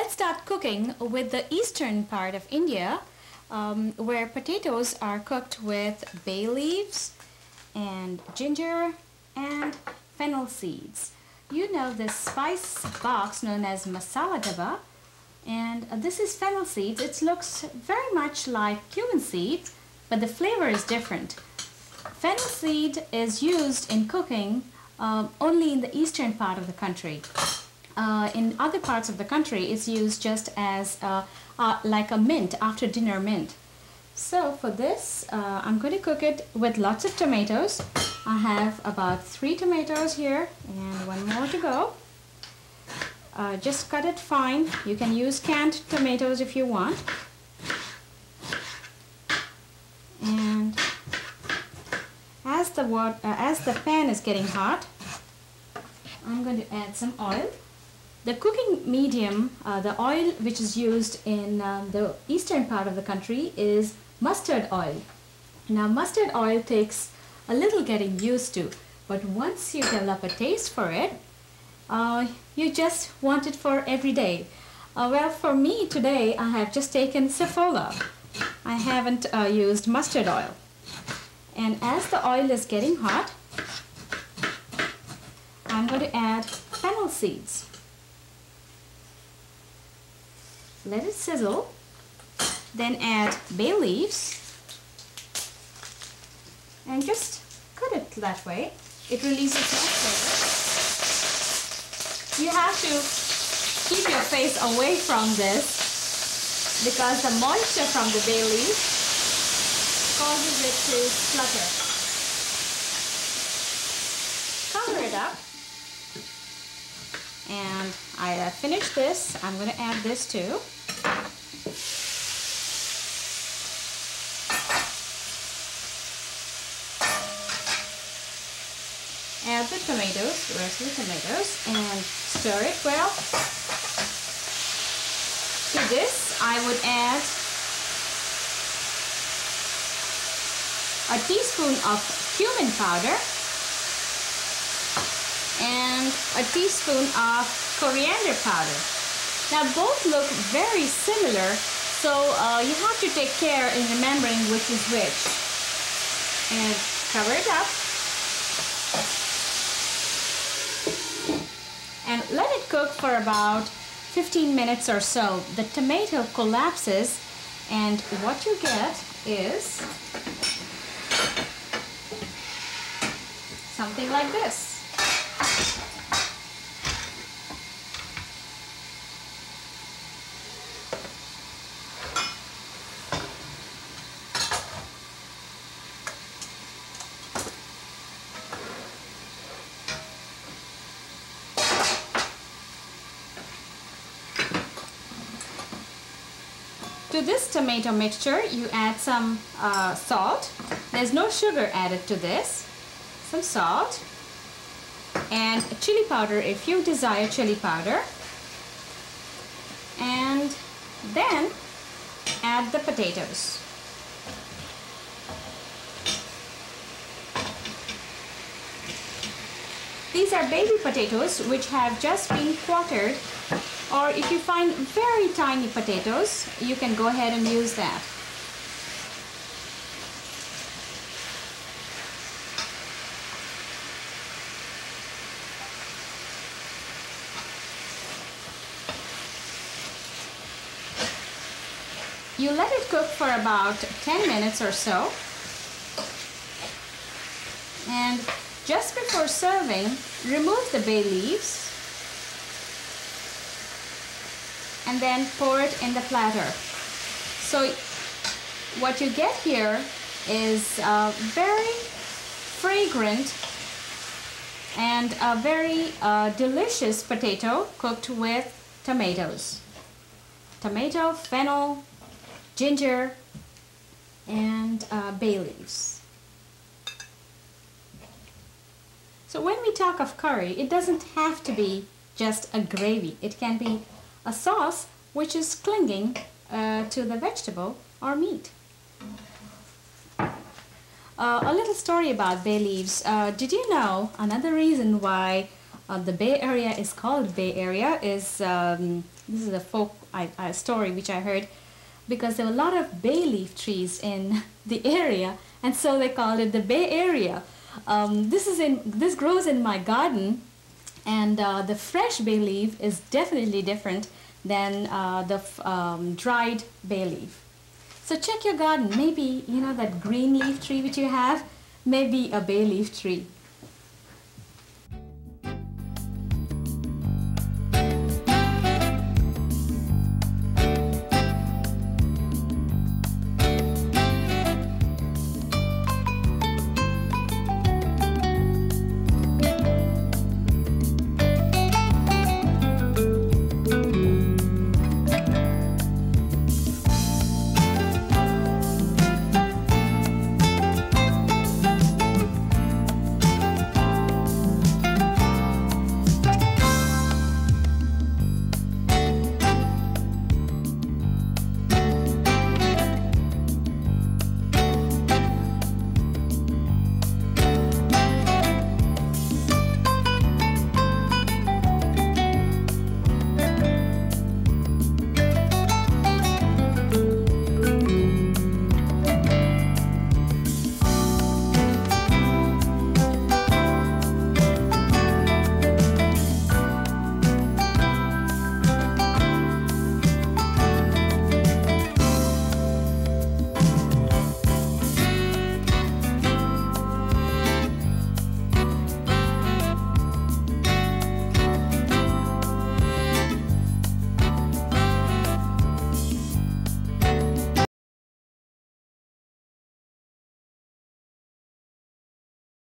Let's start cooking with the eastern part of India, where potatoes are cooked with bay leaves and ginger and fennel seeds. You know this spice box known as masala daba, and this is fennel seeds. It looks very much like cumin seed, but the flavor is different. Fennel seed is used in cooking only in the eastern part of the country. In other parts of the country, it's used just as like a mint, after dinner mint. So for this, I'm going to cook it with lots of tomatoes. I have about 3 tomatoes here and 1 more to go. Just cut it fine. You can use canned tomatoes if you want. And as the pan is getting hot, I'm going to add some oil. The cooking medium, the oil which is used in the eastern part of the country is mustard oil. Now mustard oil takes a little getting used to, but once you develop a taste for it, you just want it for every day. Well, for me today, I have just taken saffrola. I haven't used mustard oil. And as the oil is getting hot, I'm going to add fennel seeds. Let it sizzle, then add bay leaves and just cut it that way. It releases more flavor. You have to keep your face away from this because the moisture from the bay leaf causes it to splutter. Cover it up. And I finished this. I'm going to add this too. Add the tomatoes, the rest of the tomatoes, and stir it well. To this, I would add a teaspoon of cumin powder and a teaspoon of coriander powder. Now both look very similar, so you have to take care in remembering which is which. And cover it up. And let it cook for about 15 minutes or so. The tomato collapses and what you get is something like this. To this tomato mixture, you add some salt. There's no sugar added to this. Some salt and chili powder if you desire chili powder. And then add the potatoes. These are baby potatoes which have just been quartered. Or if you find very tiny potatoes, you can go ahead and use that. You let it cook for about 10 minutes or so. And just before serving, remove the bay leaves. And then pour it in the platter. So what you get here is a very fragrant and a very delicious potato cooked with tomatoes. Tomato, fennel, ginger, and bay leaves. So when we talk of curry, it doesn't have to be just a gravy. It can be a sauce which is clinging to the vegetable or meat. A little story about bay leaves. Did you know another reason why the Bay Area is called Bay Area is This is a folk story which I heard, because there were a lot of bay leaf trees in the area, and so they called it the Bay Area. This grows in my garden, and the fresh bay leaf is definitely different than the dried bay leaf. So check your garden. Maybe, you know, that green leaf tree which you have, maybe a bay leaf tree.